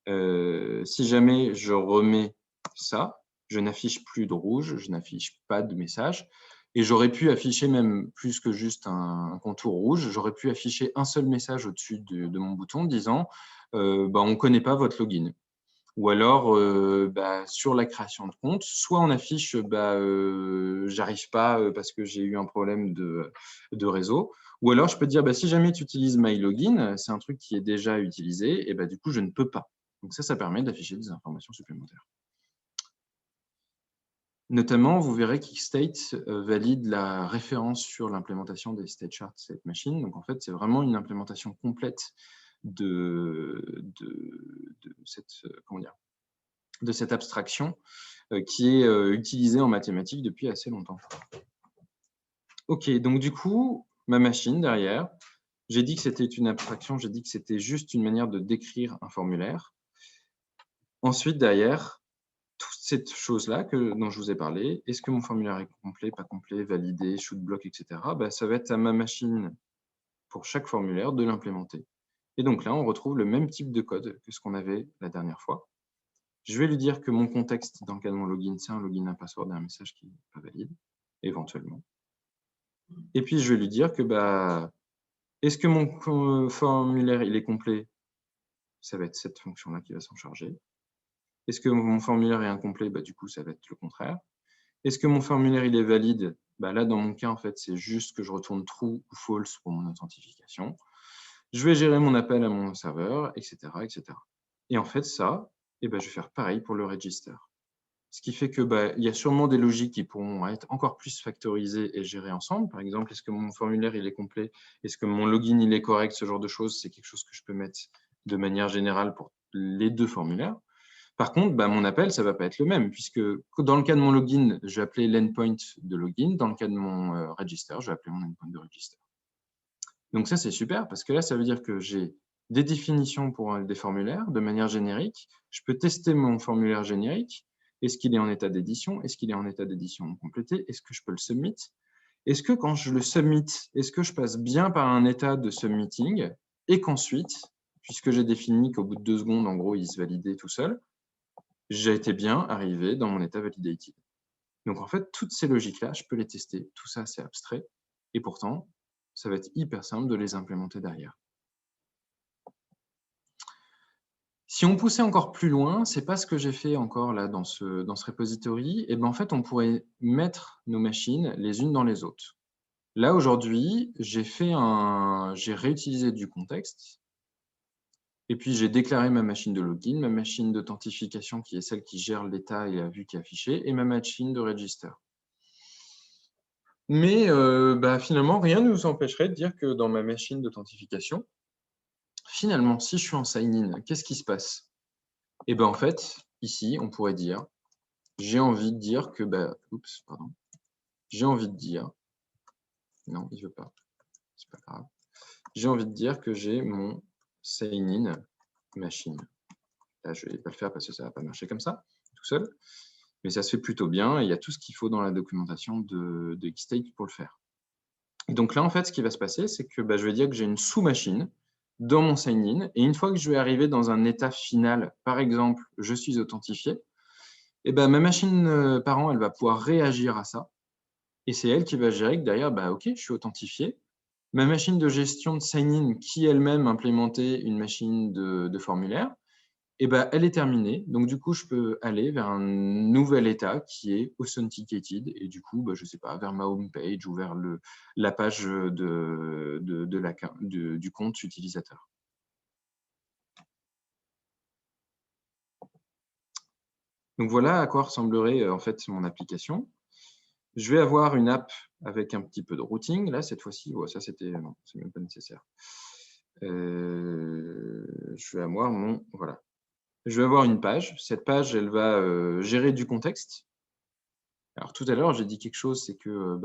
si jamais je remets ça, je n'affiche plus de rouge, je n'affiche pas de message. Et j'aurais pu afficher même plus que juste un contour rouge, j'aurais pu afficher un seul message au-dessus de mon bouton disant on ne connaît pas votre login. Ou alors, sur la création de compte, soit on affiche j'arrive pas parce que j'ai eu un problème de réseau, ou alors je peux dire si jamais tu utilises MyLogin, c'est un truc qui est déjà utilisé, et du coup je ne peux pas. Donc ça permet d'afficher des informations supplémentaires. Notamment, vous verrez qu'Xstate valide la référence sur l'implémentation des state chart state machine. Donc en fait, c'est vraiment une implémentation complète de cette abstraction qui est utilisée en mathématiques depuis assez longtemps. OK, donc du coup, ma machine derrière, j'ai dit que c'était une abstraction, j'ai dit que c'était juste une manière de décrire un formulaire. Ensuite, derrière, toute cette chose-là dont je vous ai parlé, est-ce que mon formulaire est complet, pas complet, validé, should block, etc. Ça va être à ma machine, pour chaque formulaire, de l'implémenter. Et donc là, on retrouve le même type de code que ce qu'on avait la dernière fois. Je vais lui dire que mon contexte, dans le cas de mon login, c'est un login, un password et un message qui n'est pas valide, éventuellement. Et puis, je vais lui dire que est-ce que mon formulaire il est complet? Ça va être cette fonction-là qui va s'en charger. Est-ce que mon formulaire est incomplet? Du coup, ça va être le contraire. Est-ce que mon formulaire il est valide? Là, dans mon cas, en fait, c'est juste que je retourne true ou false pour mon authentification. Je vais gérer mon appel à mon serveur, etc. etc. Et en fait, ça, je vais faire pareil pour le register. Ce qui fait que il y a sûrement des logiques qui pourront être encore plus factorisées et gérées ensemble. Par exemple, est-ce que mon formulaire il est complet? Est-ce que mon login il est correct? Ce genre de choses, c'est quelque chose que je peux mettre de manière générale pour les deux formulaires. Par contre, mon appel, ça ne va pas être le même, puisque dans le cas de mon login, je vais appeler l'endpoint de login. Dans le cas de mon register, je vais appeler mon endpoint de register. Donc ça, c'est super, parce que là, ça veut dire que j'ai des définitions pour des formulaires de manière générique. Je peux tester mon formulaire générique. Est-ce qu'il est en état d'édition? Est-ce qu'il est en état d'édition complété? Est-ce que je peux le submit? Est-ce que quand je le submit, est-ce que je passe bien par un état de submitting et qu'ensuite, puisque j'ai défini qu'au bout de 2 secondes, en gros, il se validait tout seul, j'ai été bien arrivé dans mon état validated. Donc en fait, toutes ces logiques-là, je peux les tester. Tout ça, c'est abstrait. Et pourtant, ça va être hyper simple de les implémenter derrière. Si on poussait encore plus loin, c'est pas ce que j'ai fait encore là dans ce repository, et en fait, on pourrait mettre nos machines les unes dans les autres. Là, aujourd'hui, j'ai réutilisé du contexte. Et puis, j'ai déclaré ma machine de login, ma machine d'authentification qui est celle qui gère l'état et la vue qui est affichée, et ma machine de register. Mais finalement, rien ne nous empêcherait de dire que dans ma machine d'authentification, finalement, si je suis en sign-in, qu'est-ce qui se passe? Et en fait, ici, on pourrait dire, j'ai envie de dire que, j'ai envie de dire, non, il ne veut pas, c'est pas grave. J'ai envie de dire que j'ai mon sign-in machine. Là, je ne vais pas le faire parce que ça ne va pas marcher comme ça, tout seul. Mais ça se fait plutôt bien et il y a tout ce qu'il faut dans la documentation de Xstate pour le faire. Et donc là, en fait, ce qui va se passer, c'est que je vais dire que j'ai une sous-machine dans mon sign-in et une fois que je vais arriver dans un état final, par exemple, je suis authentifié, et ma machine parent, elle va pouvoir réagir à ça et c'est elle qui va gérer que derrière, OK, je suis authentifié. Ma machine de gestion de sign-in qui elle-même implémentait une machine de formulaire, elle est terminée. Donc, du coup, je peux aller vers un nouvel état qui est authenticated et du coup, je ne sais pas, vers ma home page ou vers la page du compte utilisateur. Donc, voilà à quoi ressemblerait en fait mon application. Je vais avoir une app avec un petit peu de routing. Là, cette fois-ci, ça c'était non, c'est même pas nécessaire. Je vais avoir voilà. Je vais avoir une page. Cette page, elle va gérer du contexte. Alors tout à l'heure, j'ai dit quelque chose, c'est que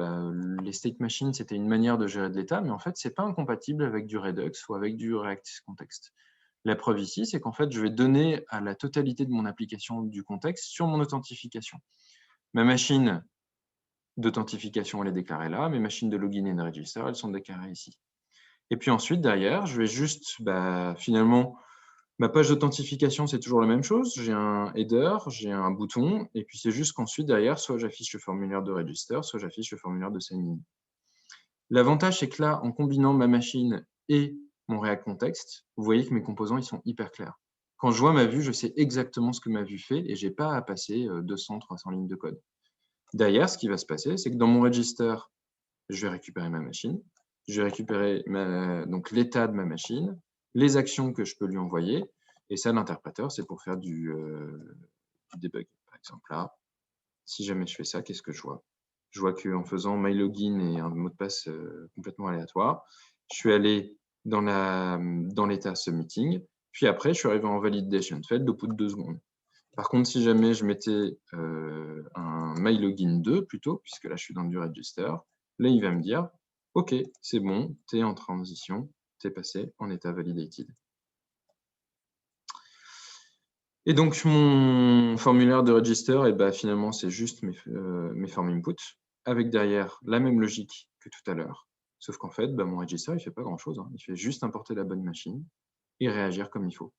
les state machines, c'était une manière de gérer de l'état, mais en fait, ce n'est pas incompatible avec du Redux ou avec du React Context. La preuve ici, c'est qu'en fait, je vais donner à la totalité de mon application du contexte sur mon authentification. Ma machine d'authentification, elle est déclarée là. Mes machines de login et de register, elles sont déclarées ici. Et puis ensuite, derrière, je vais juste, finalement, ma page d'authentification, c'est toujours la même chose. J'ai un header, j'ai un bouton, et puis c'est juste qu'ensuite, derrière, soit j'affiche le formulaire de register, soit j'affiche le formulaire de sign-in. L'avantage, c'est que là, en combinant ma machine et mon React Context, vous voyez que mes composants, ils sont hyper clairs. Quand je vois ma vue, je sais exactement ce que ma vue fait et je n'ai pas à passer 200, 300 lignes de code. Derrière, ce qui va se passer, c'est que dans mon register, je vais récupérer ma machine, je vais récupérer donc l'état de ma machine, les actions que je peux lui envoyer, et ça, l'interpréteur, c'est pour faire du debug. Par exemple, là, si jamais je fais ça, qu'est-ce que je vois? Je vois qu'en faisant my login et un mot de passe complètement aléatoire, je suis allé dans l'état submitting, puis après, je suis arrivé en validation failed au bout de 2 secondes. Par contre, si jamais je mettais un my login 2 plutôt, puisque là, je suis dans du register, là, il va me dire, OK, c'est bon, tu es en transition, tu es passé en état validated. Et donc, mon formulaire de register, finalement, c'est juste mes formes input, avec derrière la même logique que tout à l'heure. Sauf qu'en fait, mon register, il ne fait pas grand-chose. Il fait juste importer la bonne machine et réagir comme il faut.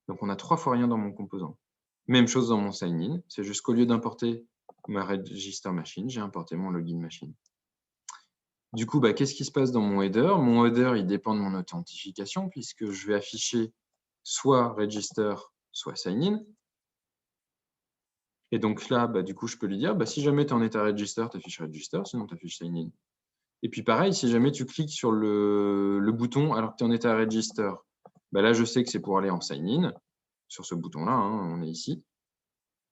Donc, on a 3 fois rien dans mon composant. Même chose dans mon sign-in, c'est juste qu'au lieu d'importer ma register machine, j'ai importé mon login machine. Du coup, qu'est-ce qui se passe dans mon header? Mon header, il dépend de mon authentification, puisque je vais afficher soit register, soit sign-in. Et donc là, du coup, je peux lui dire, si jamais tu es en état register, tu affiches register, sinon tu affiches sign-in. Et puis pareil, si jamais tu cliques sur le bouton alors que tu es en état register, là, je sais que c'est pour aller en sign-in. Sur ce bouton-là, on est ici.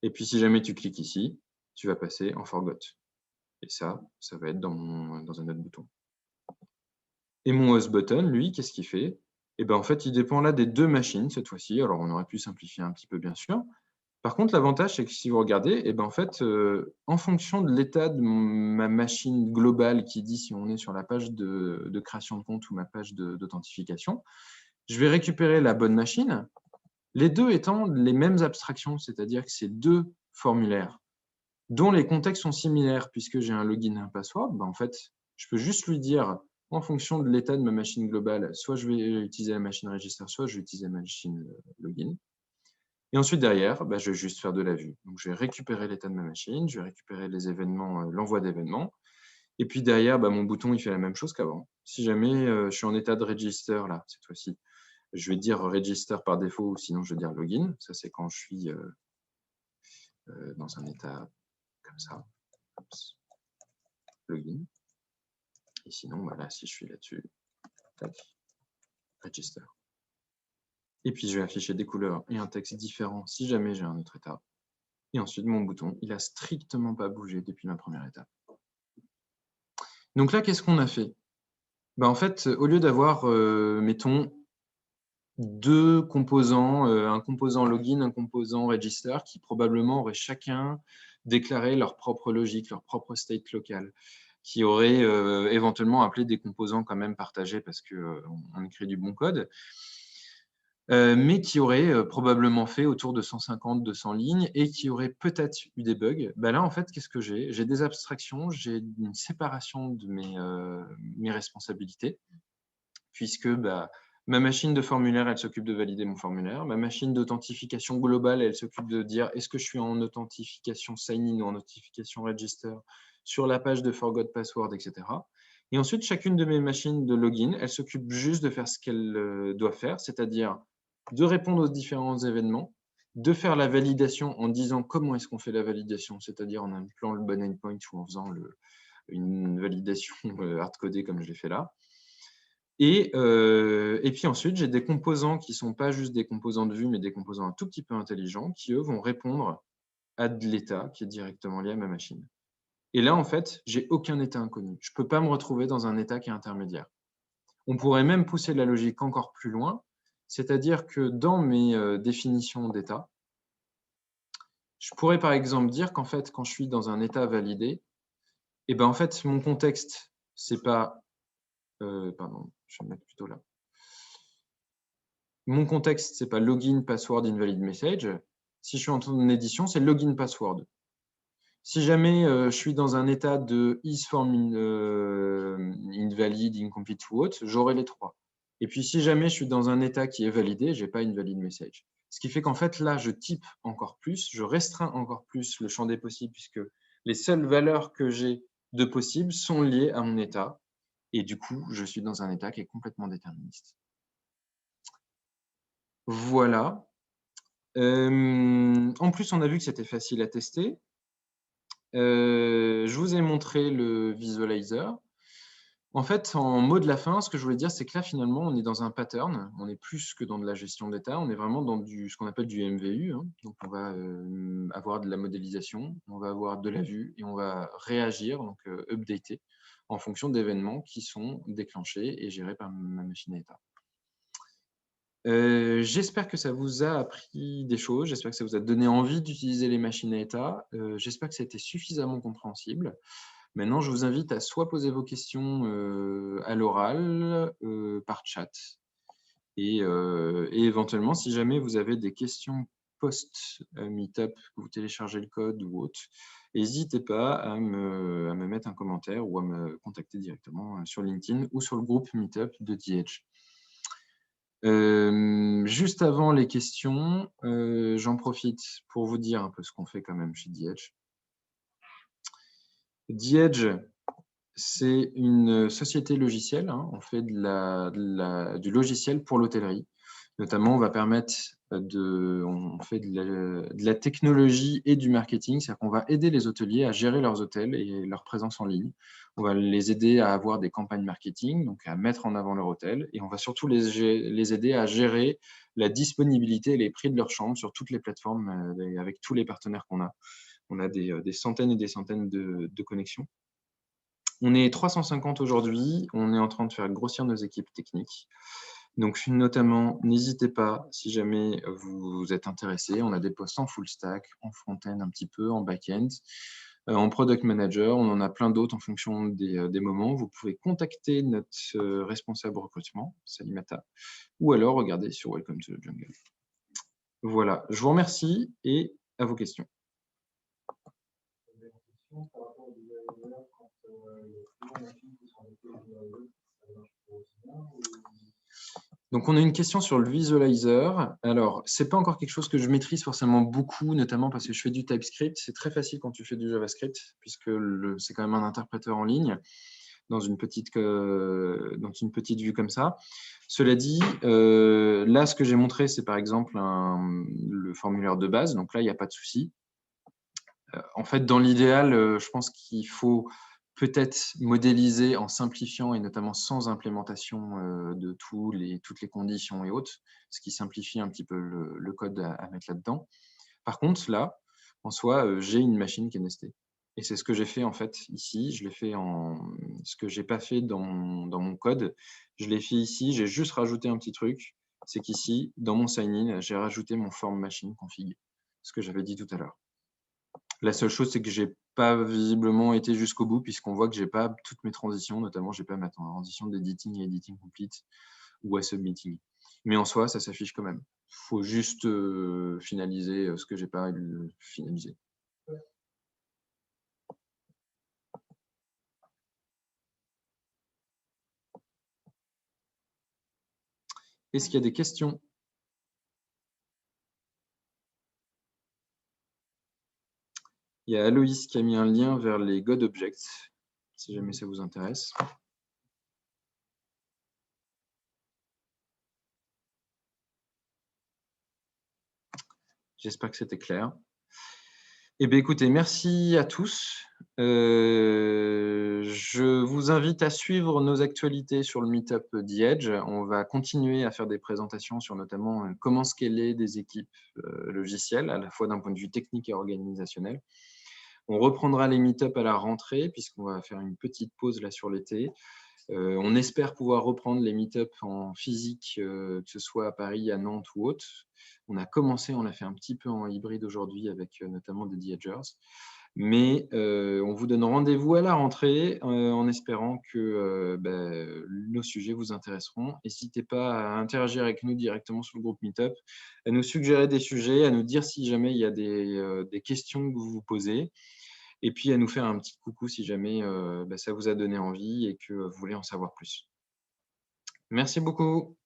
Et puis si jamais tu cliques ici, tu vas passer en forgot. Et ça va être dans un autre bouton. Et mon host button, lui, qu'est-ce qu'il fait? En fait, il dépend là des 2 machines cette fois-ci. Alors, on aurait pu simplifier un petit peu, bien sûr. Par contre, l'avantage, c'est que si vous regardez, en fait, en fonction de l'état de ma machine globale qui dit si on est sur la page de création de compte ou ma page d'authentification, je vais récupérer la bonne machine, les deux étant les mêmes abstractions, c'est-à-dire que c'est 2 formulaires dont les contextes sont similaires puisque j'ai un login et un password. En fait, je peux juste lui dire, en fonction de l'état de ma machine globale, soit je vais utiliser la machine register, soit je vais utiliser la machine login. Et ensuite, derrière, je vais juste faire de la vue. Donc, je vais récupérer l'état de ma machine, je vais récupérer les événements, l'envoi d'événements. Et puis derrière, mon bouton, il fait la même chose qu'avant. Si jamais je suis en état de register, là, cette fois-ci, je vais dire register par défaut, ou sinon je vais dire login. Ça, c'est quand je suis dans un état comme ça. Login. Et sinon, là, si je suis là-dessus, tac, register. Et puis, je vais afficher des couleurs et un texte différent si jamais j'ai un autre état. Et ensuite, mon bouton, il n'a strictement pas bougé depuis ma première étape. Donc là, qu'est-ce qu'on a fait? En fait, au lieu d'avoir, mettons, deux composants, un composant login, un composant register, qui probablement auraient chacun déclaré leur propre logique, leur propre state local, qui auraient éventuellement appelé des composants quand même partagés parce qu'on écrit du bon code, mais qui auraient probablement fait autour de 150-200 lignes et qui auraient peut-être eu des bugs. Là, en fait, qu'est-ce que j'ai? J'ai des abstractions, j'ai une séparation de mes responsabilités, puisque ma machine de formulaire, elle s'occupe de valider mon formulaire. Ma machine d'authentification globale, elle s'occupe de dire est-ce que je suis en authentification sign-in ou en authentification register sur la page de forgot password, etc. Et ensuite, chacune de mes machines de login, elle s'occupe juste de faire ce qu'elle doit faire, c'est-à-dire de répondre aux différents événements, de faire la validation en disant comment est-ce qu'on fait la validation, c'est-à-dire en appelant le bon endpoint ou en faisant une validation hard-codée comme je l'ai fait là. Et puis ensuite, j'ai des composants qui ne sont pas juste des composants de vue, mais des composants un tout petit peu intelligents qui, eux, vont répondre à de l'état qui est directement lié à ma machine. Et là, en fait, j'ai aucun état inconnu. Je ne peux pas me retrouver dans un état qui est intermédiaire. On pourrait même pousser la logique encore plus loin, c'est-à-dire que dans mes définitions d'état, je pourrais par exemple dire qu'en fait, quand je suis dans un état validé, en fait, mon contexte, c'est pas... pardon, je vais me mettre plutôt là. Mon contexte, ce n'est pas login password invalid message. Si je suis en édition, c'est login password. Si jamais je suis dans un état de isForm invalid, incomplete ou autre, j'aurai les trois. Et puis si jamais je suis dans un état qui est validé, je n'ai pas invalid message. Ce qui fait qu'en fait, là, je type encore plus, je restreins encore plus le champ des possibles puisque les seules valeurs que j'ai de possibles sont liées à mon état. Et du coup, je suis dans un état qui est complètement déterministe. Voilà. En plus, on a vu que c'était facile à tester. Je vous ai montré le visualizer. En fait, en mot de la fin, ce que je voulais dire, c'est que là, finalement, on est dans un pattern. On est plus que dans de la gestion d'état. On est vraiment dans ce qu'on appelle du MVU. Donc, on va avoir de la modélisation, on va avoir de la vue et on va réagir, donc updater, en fonction d'événements qui sont déclenchés et gérés par ma machine à état. J'espère que ça vous a appris des choses, j'espère que ça vous a donné envie d'utiliser les machines à état, j'espère que ça a été suffisamment compréhensible. Maintenant, je vous invite à soit poser vos questions à l'oral, par chat, et éventuellement, si jamais vous avez des questions post-meetup, que vous téléchargez le code ou autre, n'hésitez pas à me mettre un commentaire ou à me contacter directement sur LinkedIn ou sur le groupe Meetup de DH. Juste avant les questions, j'en profite pour vous dire un peu ce qu'on fait quand même chez DH. DH, c'est une société logicielle. On fait du logiciel pour l'hôtellerie. Notamment, on va permettre on fait de la technologie et du marketing, c'est-à-dire qu'on va aider les hôteliers à gérer leurs hôtels et leur présence en ligne. On va les aider à avoir des campagnes marketing, donc à mettre en avant leur hôtel, et on va surtout les aider à gérer la disponibilité et les prix de leur chambre sur toutes les plateformes avec tous les partenaires qu'on a. On a des centaines et des centaines de connexions. On est 350 aujourd'hui, on est en train de faire grossir nos équipes techniques. Donc, notamment, n'hésitez pas, si jamais vous êtes intéressé, on a des postes en full stack, en front-end un petit peu, en back-end, en product manager, on en a plein d'autres en fonction des moments. Vous pouvez contacter notre responsable recrutement, Salimata, ou alors regarder sur Welcome to the Jungle. Voilà, je vous remercie et à vos questions. Donc, on a une question sur le visualizer. Alors, ce n'est pas encore quelque chose que je maîtrise forcément beaucoup, notamment parce que je fais du TypeScript. C'est très facile quand tu fais du JavaScript, puisque c'est quand même un interpréteur en ligne, dans une petite vue comme ça. Cela dit, là, ce que j'ai montré, c'est par exemple le formulaire de base. Donc là, il n'y a pas de souci. En fait, dans l'idéal, je pense qu'il faut peut-être modéliser en simplifiant et notamment sans implémentation de toutes les conditions et autres, ce qui simplifie un petit peu le code à mettre là-dedans. Par contre, là, en soi, j'ai une machine qui est nestée. Et c'est ce que j'ai fait en fait ici. Je l'ai fait ce que j'ai pas fait dans mon code. Je l'ai fait ici. J'ai juste rajouté un petit truc. C'est qu'ici, dans mon sign-in, j'ai rajouté mon form machine config, ce que j'avais dit tout à l'heure. La seule chose, c'est que j'ai pas visiblement été jusqu'au bout, puisqu'on voit que j'ai pas toutes mes transitions, notamment j'ai pas ma transition d'editing et editing complete ou à submitting. Mais en soi, ça s'affiche quand même. Il faut juste finaliser ce que j'ai pas finalisé. Est-ce qu'il y a des questions? Il y a Aloïs qui a mis un lien vers les God Objects, si jamais ça vous intéresse. J'espère que c'était clair. Eh bien, écoutez, merci à tous. Je vous invite à suivre nos actualités sur le Meetup d'Edge. On va continuer à faire des présentations sur notamment comment scaler des équipes logicielles, à la fois d'un point de vue technique et organisationnel. On reprendra les Meetup à la rentrée, puisqu'on va faire une petite pause là sur l'été. On espère pouvoir reprendre les meet-up en physique, que ce soit à Paris, à Nantes ou autre. On a commencé, on l'a fait un petit peu en hybride aujourd'hui avec notamment des Edgers. Mais on vous donne rendez-vous à la rentrée en espérant que nos sujets vous intéresseront. N'hésitez pas à interagir avec nous directement sur le groupe Meetup, à nous suggérer des sujets, à nous dire si jamais il y a des questions que vous vous posez. Et puis à nous faire un petit coucou si jamais ça vous a donné envie et que vous voulez en savoir plus. Merci beaucoup.